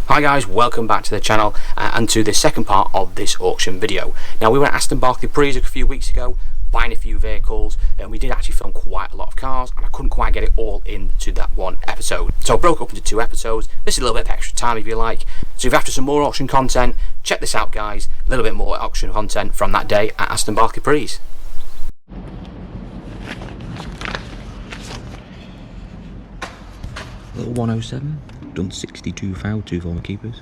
Hi guys, welcome back to the channel and to the second part of this auction video. Now we were at Aston Barclay a few weeks ago, buying a few vehicles, and we did actually film quite a lot of cars, and I couldn't quite get it all into that one episode. So I broke up into 2 episodes. This is a little bit of extra time if you like. So if you're after some more auction content, check this out guys. A little bit more auction content from that day at Aston Barclay. Little 107, done 62,000, 2 former keepers.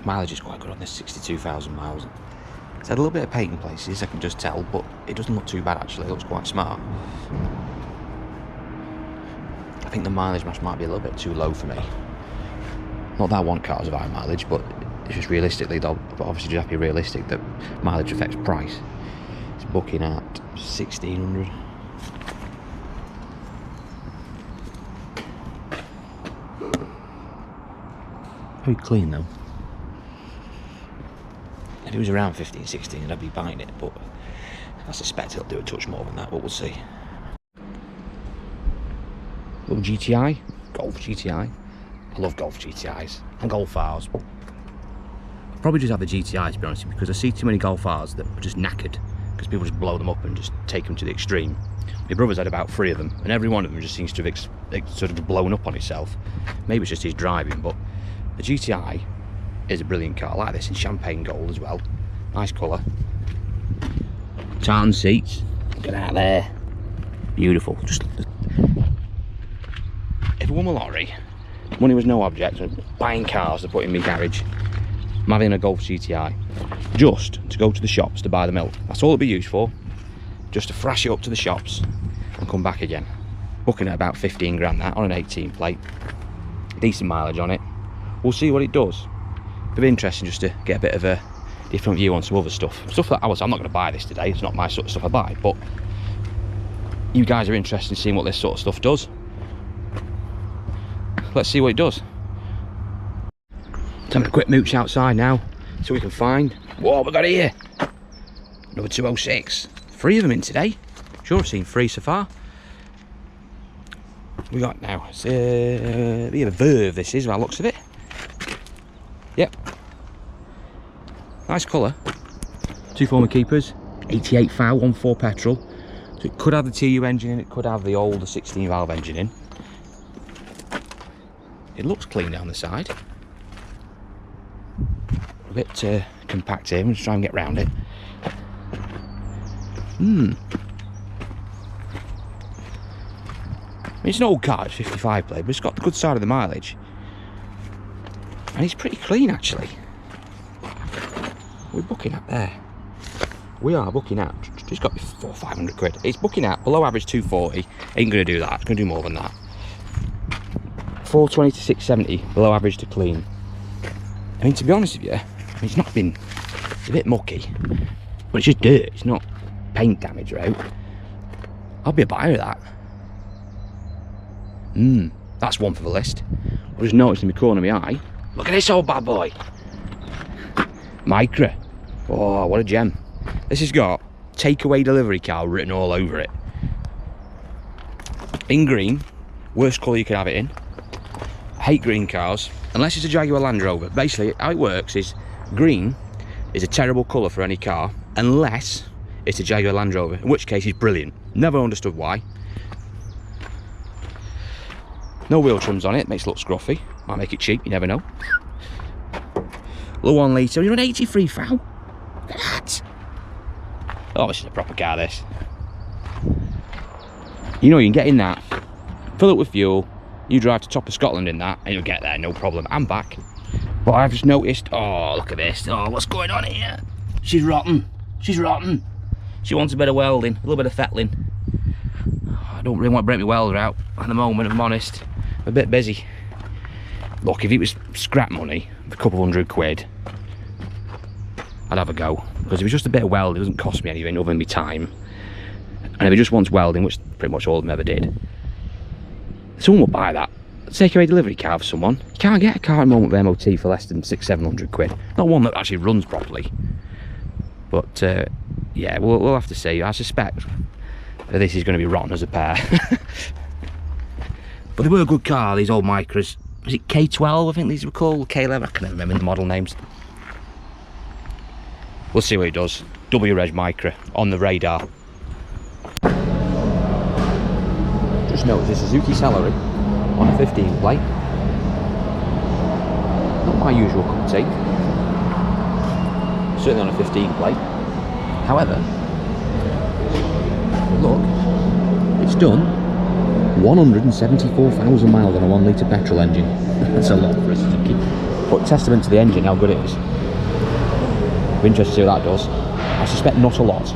Mileage is quite good on this, 62,000 miles. It's had a little bit of paint in places, I can just tell, but it doesn't look too bad actually, it looks quite smart. I think the mileage might be a little bit too low for me. Not that I want cars of high mileage, but it's just realistically though, but obviously you have to be realistic that mileage affects price. It's booking at 1,600. Very clean though. If it was around 15, 16 I'd be buying it, but I suspect it'll do a touch more than that, but we'll see. Little GTI, Golf GTI. I love Golf GTIs and Golf R's. Probably just have the GTIs to be honest, because I see too many Golf R's that are just knackered because people just blow them up and just take them to the extreme. My brother's had about 3 of them and every one of them just seems to have sort of blown up on itself. Maybe it's just his driving, but the GTI is a brilliant car. I like this in champagne gold as well. Nice colour. Tartan seats. Look at that there. Beautiful. Just if I won a lottery, money was no object, I'm buying cars to put in my garage. I'm having a Golf GTI just to go to the shops to buy the milk. That's all it'll be used for, just to thrash it up to the shops and come back again. Booking at about 15 grand that on an 18 plate, decent mileage on it. We'll see what it does. It'll be interesting just to get a bit of a different view on some other stuff that I'm not going to buy this today. It's not my sort of stuff I buy, but you guys are interested in seeing what this sort of stuff does. Let's see what it does. Time to quick mooch outside now, so we can find. Whoa, we got it here. Number 206. 3 of them in today. Sure, I've seen 3 so far. We got now. It's a Verve. This is by the looks of it. Yep. Nice colour. 2 former keepers. 88,000, 1.4 petrol. So it could have the TU engine in. It could have the older 16 valve engine in. It looks clean down the side. A bit compact here, we'll just try and get round it. It's an old car, it's 55 plate, but it's got the good side of the mileage. And it's pretty clean actually. We're booking at there. We are booking at, it's got to be 400 or 500 quid. It's booking at below average 240, ain't going to do that, it's going to do more than that. 420 to 670, below average to clean. I mean, to be honest with you, it's not been, it's a bit mucky, but it's just dirt, it's not paint damage or out. I'll be a buyer of that. That's one for the list. I just noticed in the corner of my eye, look at this old bad boy. Micra. Oh, what a gem. This has got takeaway delivery car written all over it. In green, worst colour you can have it in. I hate green cars, unless it's a Jaguar Land Rover. Basically, how it works is green is a terrible colour for any car, unless it's a Jaguar Land Rover, in which case it's brilliant. Never understood why. No wheel trims on it, makes it look scruffy. Might make it cheap, you never know. Little 1 litre, you're on 83,000. Look at that. Oh, this is a proper car, this. You know, you can get in that, fill it with fuel, you drive to top of Scotland in that, and you'll get there, no problem, and back. But I've just noticed, oh, look at this. Oh, what's going on here? She's rotten. She's rotten. She wants a bit of welding, a little bit of fettling. I don't really want to break my welder out at the moment, if I'm honest. I'm a bit busy. Look, if it was scrap money, a couple hundred quid, I'd have a go. Because if it's just a bit of welding, it doesn't cost me anything other than my time. And if it just wants welding, which pretty much all of them ever did, someone will buy that. Takeaway delivery car for someone. You can't get a car at the moment with MOT for less than 600-700 quid. Not one that actually runs properly. But yeah, we'll have to see. I suspect This is going to be rotten as a pair. But they were a good car, these old Micras. Was it K12, I think these were called? K11, I can't remember the model names. We'll see what it does. W-Reg Micra on the radar. Just noticed a Suzuki Celery on a 15 plate. Not my usual cup of tea. Certainly on a 15 plate. However, look, it's done 174,000 miles on a 1 litre petrol engine. That's a lot for a Suzuki. But testament to the engine, how good it is. Be interested to see what that does. I suspect not a lot.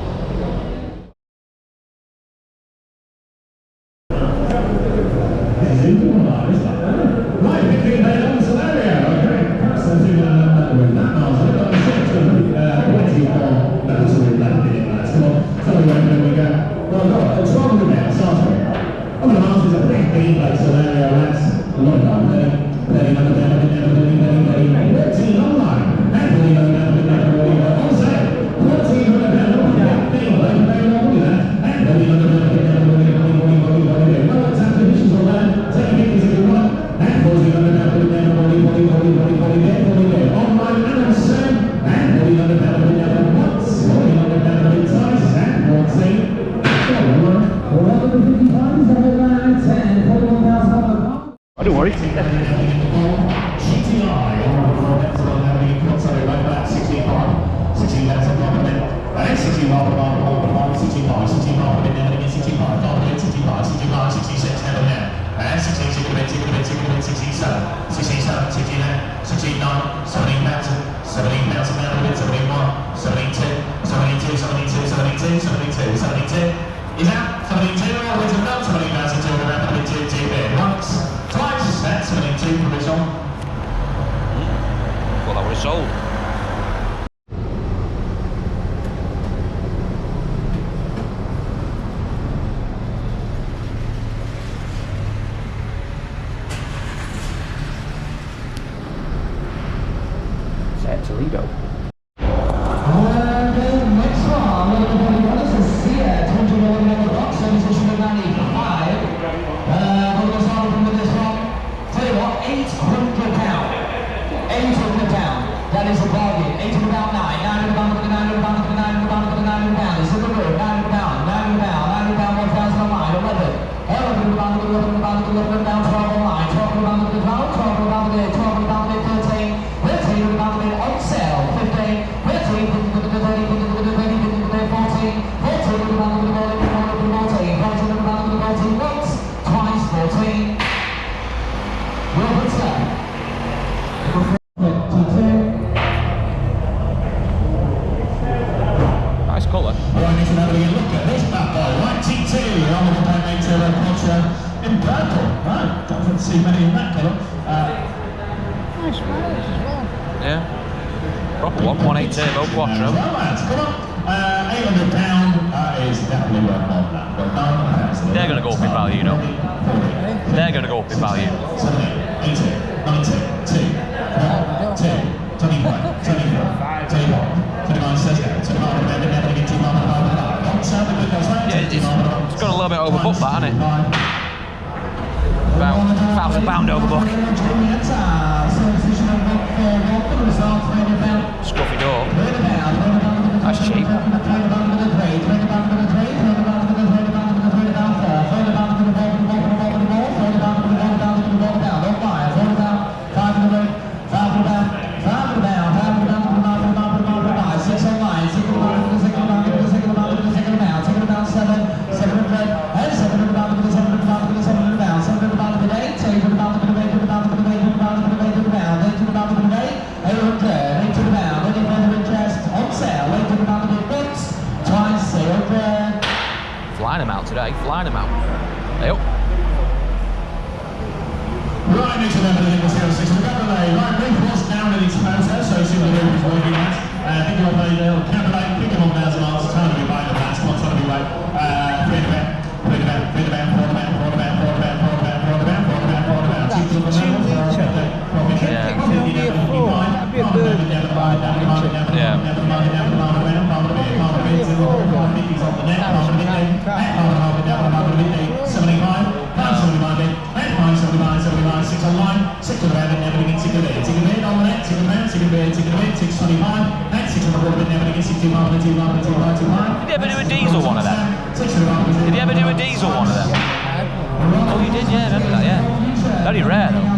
Oh, don't worry. Is out 72, all the way to the belt, 70,000 around 72, once, twice, that's 72 provisional. Well, that would have sold. Set Toledo. That is a bargain. 8 to the bound 9, 9 to the bound, 9 to the bound, 9 to the bound, 9 to the bound. It's in the road, 9 to the bound, 9 to the bound, 9 to the bound, 1,000 on line, 11. 11 to the bound, 11 to the bound, 11 to the bound, 12 on line, 12 to the bound, 12 to the bound, 12 to the bound, 12 to the bound, 13, 13 to the bound, on sale, 15, 15 to the 30, 14, 14 to the bound, 14, 14 to the bound, 14 to the bound, once, twice, 14. Robert sir. Nice colour. Right, need to have a look at this bad boy. Right, T2, on the Barclay Turbo Quattro in purple. Right, don't see many in that colour. Nice mileage as well. Yeah. Proper one, 1.8 turbo quattro. Well, lads, come on. £800 is definitely worth more than that. Well done. They're going to go up in value, you know. They're going to go up in value. 18, 19, 2, 21, 24, 21. Yeah, it's gone a little bit overbooked, that, hasn't it? About £1,000 overbook. Scruffy door. That's cheap. Flying them out today, flying them out. Hey up. Right, next to them, I think we'll see how 6 to go. Right, Rick was down in his motor, so see what the room is working at. Pick him up a little Cabernet, pick him up 1,000 miles, trying to be right at that spot, trying to be right. 3 to bed, 4 to bed, 4 to bed, 4 to bed, 4 to bed, 4 to bed, 4 to bed, 4 to bed, 4 to bed, 4 to bed. That'd be a bird. Yeah. Did you ever do a diesel one of them? Did you ever do a diesel one of them? Oh, you did, yeah, I remember that, yeah. Very rare, though.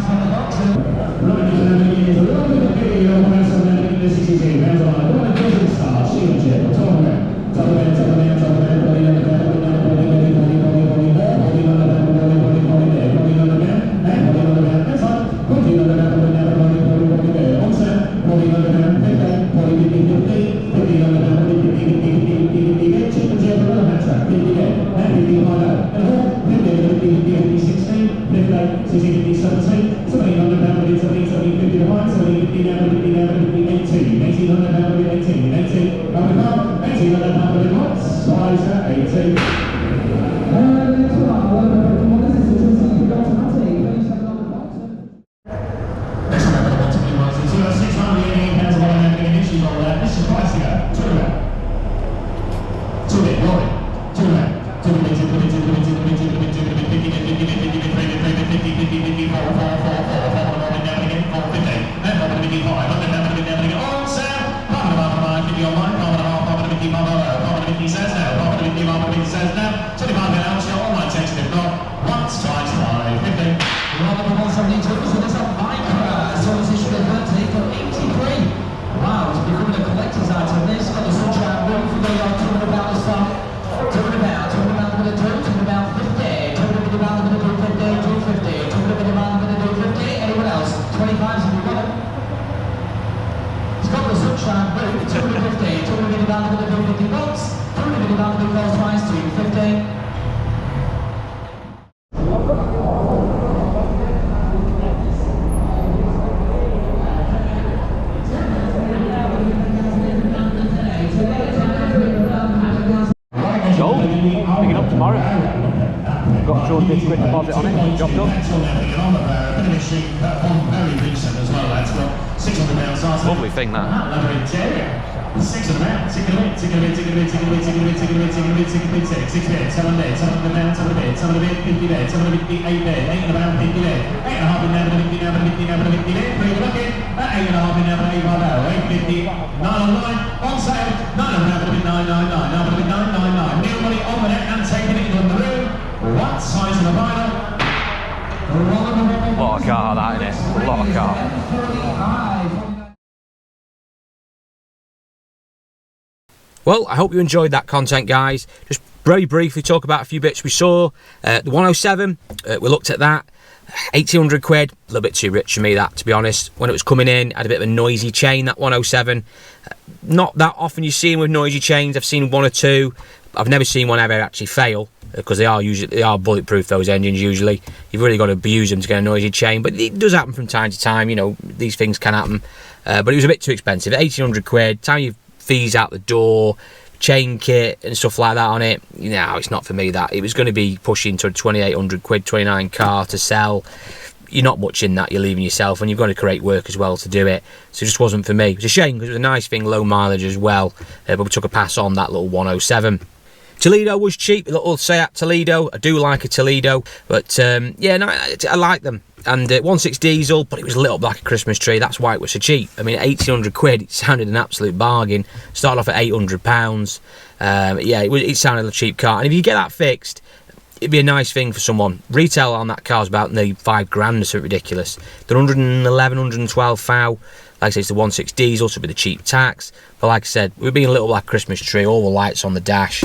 Picking up tomorrow. Got 250 quid deposit on it. Job done. Lovely thing that. A lot of car that in it. A lot of car. Well, I hope you enjoyed that content, guys. Just very briefly talk about a few bits we saw. The 107, we looked at that. 1800 quid, a little bit too rich for me, that, to be honest. When it was coming in, had a bit of a noisy chain, that 107. Not that often you see them with noisy chains. I've seen one or two. I've never seen one ever actually fail, because they are bulletproof, those engines usually. You've really got to abuse them to get a noisy chain, but it does happen from time to time. You know, these things can happen. But it was a bit too expensive. 1800 quid, time you fees out the door, chain kit and stuff like that on it. No, it's not for me, that. It was going to be pushing to a 2800 quid, 29 car to sell. You're not much in that, you're leaving yourself, and you've got to create work as well to do it. So it just wasn't for me. It's a shame, because it was a nice thing, low mileage as well, but we took a pass on that little 107. Toledo was cheap, a little Seat Toledo. I do like a Toledo, but yeah, no, I like them. And 1.6 diesel, but it was lit up like a Christmas tree. That's why it was so cheap. I mean, 1800 quid, it sounded an absolute bargain. Started off at £800. Yeah, it sounded a cheap car. And if you get that fixed, it'd be a nice thing for someone. Retail on that car is about nearly 5 grand or something ridiculous. They're 111, 112 thou. Like I said, it's the 1.6 diesel, so it'd be the cheap tax. But like I said, we're being a little like a Christmas tree, all the lights on the dash.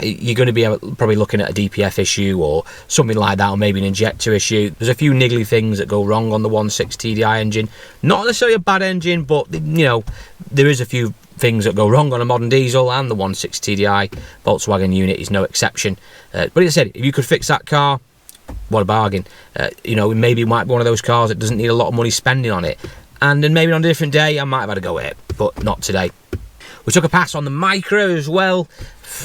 You're going to be probably looking at a DPF issue or something like that, or maybe an injector issue. There's a few niggly things that go wrong on the 1.6 TDI engine. Not necessarily a bad engine, but you know, there is a few things that go wrong on a modern diesel, and the 1.6 TDI Volkswagen unit is no exception. But as I said, if you could fix that car, what a bargain. You know, maybe it might be one of those cars that doesn't need a lot of money spending on it. And then maybe on a different day, I might have had a go at it, but not today. We took a pass on the Micra as well.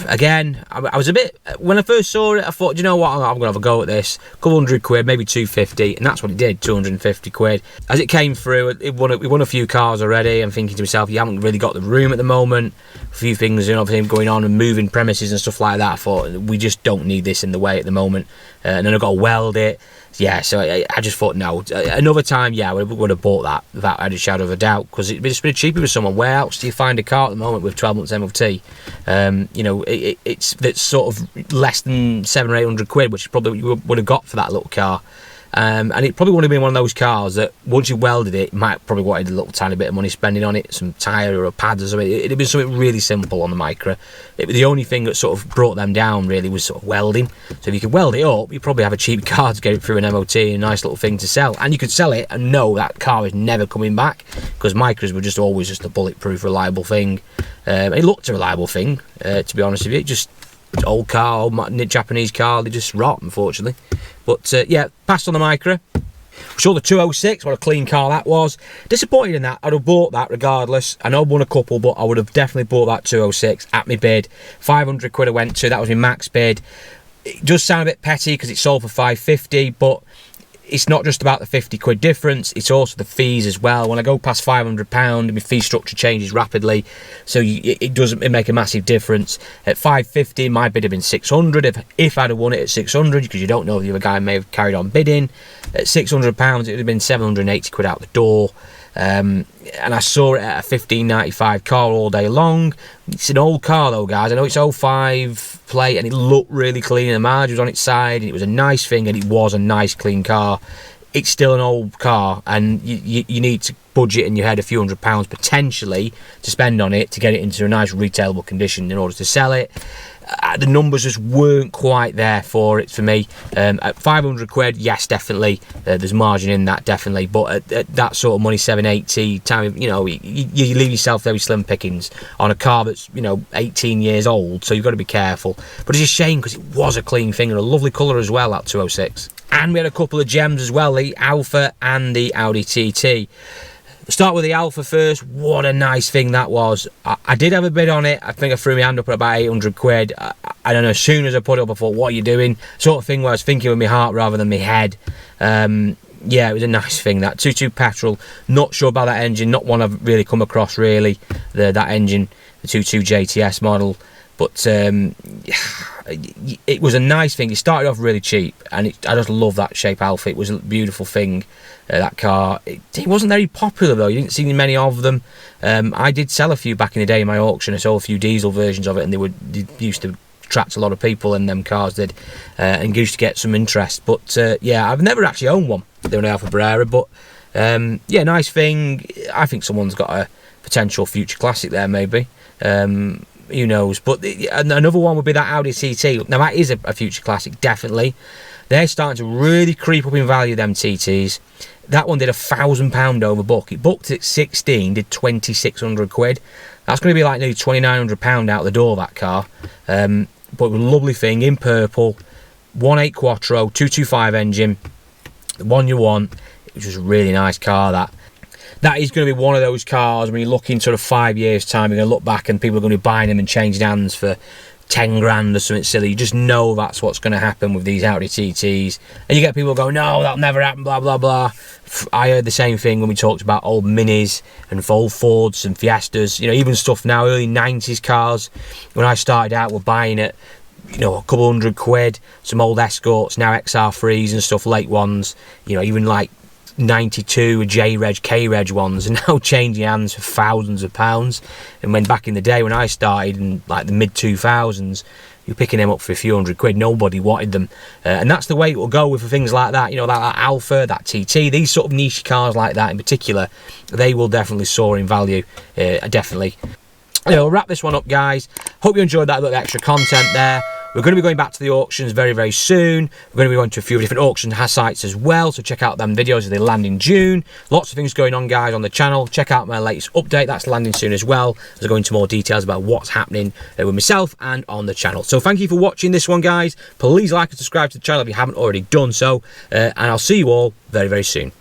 again, I was a bit, when I first saw it, I thought, you know what, I'm gonna have a go at this. A couple £100, maybe 250, and that's what it did, 250 quid. As it came through, it won a few cars already. I'm thinking to myself, you haven't really got the room at the moment. A few things, you know, going on and moving premises and stuff like that. I thought, we just don't need this in the way at the moment. And then I got to weld it. Yeah, so I just thought, no. Another time, yeah, I would have bought that without any shadow of a doubt, because it'd just been cheaper with someone. Where else do you find a car at the moment with 12 months MOT? You know, it's sort of less than 700 or 800 quid, which probably you would have got for that little car. And it probably would have been one of those cars that once you welded it, you might probably wanted a little tiny bit of money spending on it, some tyre or pads or something. It'd have been something really simple on the Micra. The only thing that sort of brought them down really was sort of welding. So if you could weld it up, you probably have a cheap car to get it through an MOT, and a nice little thing to sell. And you could sell it and know that car is never coming back, because Micras were just always just a bulletproof, reliable thing. It looked a reliable thing, to be honest with you. Just old car, old Japanese car, they just rot, unfortunately. But yeah, passed on the Micra. We saw the 206, what a clean car that was. Disappointed in that. I'd have bought that regardless. I know I won a couple, but I would have definitely bought that 206 at my bid. 500 quid I went to, that was my max bid. It does sound a bit petty because it sold for 550, but it's not just about the 50 quid difference, it's also the fees as well. When I go past £500, my fee structure changes rapidly, so it doesn't make a massive difference. At 550, my bid had been 600 if I'd have won it at 600, because you don't know if the other guy may have carried on bidding. At £600, it would have been 780 quid out the door. And I saw it at a 1595 car all day long. It's an old car though, guys. I know it's 05 plate and it looked really clean, and the mileage was on its side, and it was a nice thing, and it was a nice clean car. It's still an old car, and you need to budget in your head a few £100 potentially to spend on it to get it into a nice retailable condition in order to sell it. The numbers just weren't quite there for it for me. At 500 quid, yes, definitely. There's margin in that, definitely. But at that sort of money, 780, time, you know, you leave yourself very slim pickings on a car that's, you know, 18 years old. So you've got to be careful. But it's a shame because it was a clean thing and a lovely colour as well, that 206. And we had a couple of gems as well, the Alpha and the Audi TT. Start with the Alpha first. What a nice thing that was. I did have a bid on it. I think I threw my hand up at about 800 quid. I don't know, as soon as I put it up, I thought, what are you doing? Sort of thing where I was thinking with my heart rather than my head. Yeah, it was a nice thing, that 2.2 petrol. Not sure about that engine. Not one I've really come across, really. That engine, the 2.2 JTS model. But it was a nice thing. It started off really cheap, and I just love that shape Alpha. It was a beautiful thing, that car. It wasn't very popular though. You didn't see many of them. I did sell a few back in the day in my auction. I sold a few diesel versions of it, and they used to attract a lot of people, and them cars did, and used to get some interest. But yeah, I've never actually owned one. They're an Alpha Brera, but yeah, nice thing. I think someone's got a potential future classic there, maybe. Who knows? But another one would be that Audi TT. Now that is a future classic, definitely. They're starting to really creep up in value, them TTs. That one did £1,000 over book. It booked at 16, did 2,600 quid. That's going to be like nearly £2,900 out the door, that car. But it was a lovely thing, in purple, 1.8 Quattro, 225 engine, the one you want. It was just a really nice car, that. That is going to be one of those cars when you look in sort of 5 years' time, you're going to look back and people are going to be buying them and changing hands for 10 grand or something silly. You just know that's what's going to happen with these Audi TTs. And you get people going, no, that'll never happen, blah, blah, blah. I heard the same thing when we talked about old Minis and old Fords and Fiestas. You know, even stuff now, early 90s cars. When I started out, we're buying it, you know, a couple £100 quid. Some old Escorts, now XR3s and stuff, late ones. You know, even like 92 J-Reg, K-Reg ones are now changing hands for thousands of pounds. And when back in the day when I started in like the mid-2000s, you're picking them up for a few £100 quid. Nobody wanted them. And that's the way it will go with things like that. You know, that Alpha, that TT, these sort of niche cars like that in particular, they will definitely soar in value. Definitely. Anyway, we'll wrap this one up, guys. Hope you enjoyed that little extra content there. We're going to be going back to the auctions very, very soon. We're going to be going to a few different auction sites as well, so check out them videos as they land in June. Lots of things going on, guys, on the channel. Check out my latest update. That's landing soon as well, as I go into more details about what's happening with myself and on the channel. So thank you for watching this one, guys. Please like and subscribe to the channel if you haven't already done so, and I'll see you all very, very soon.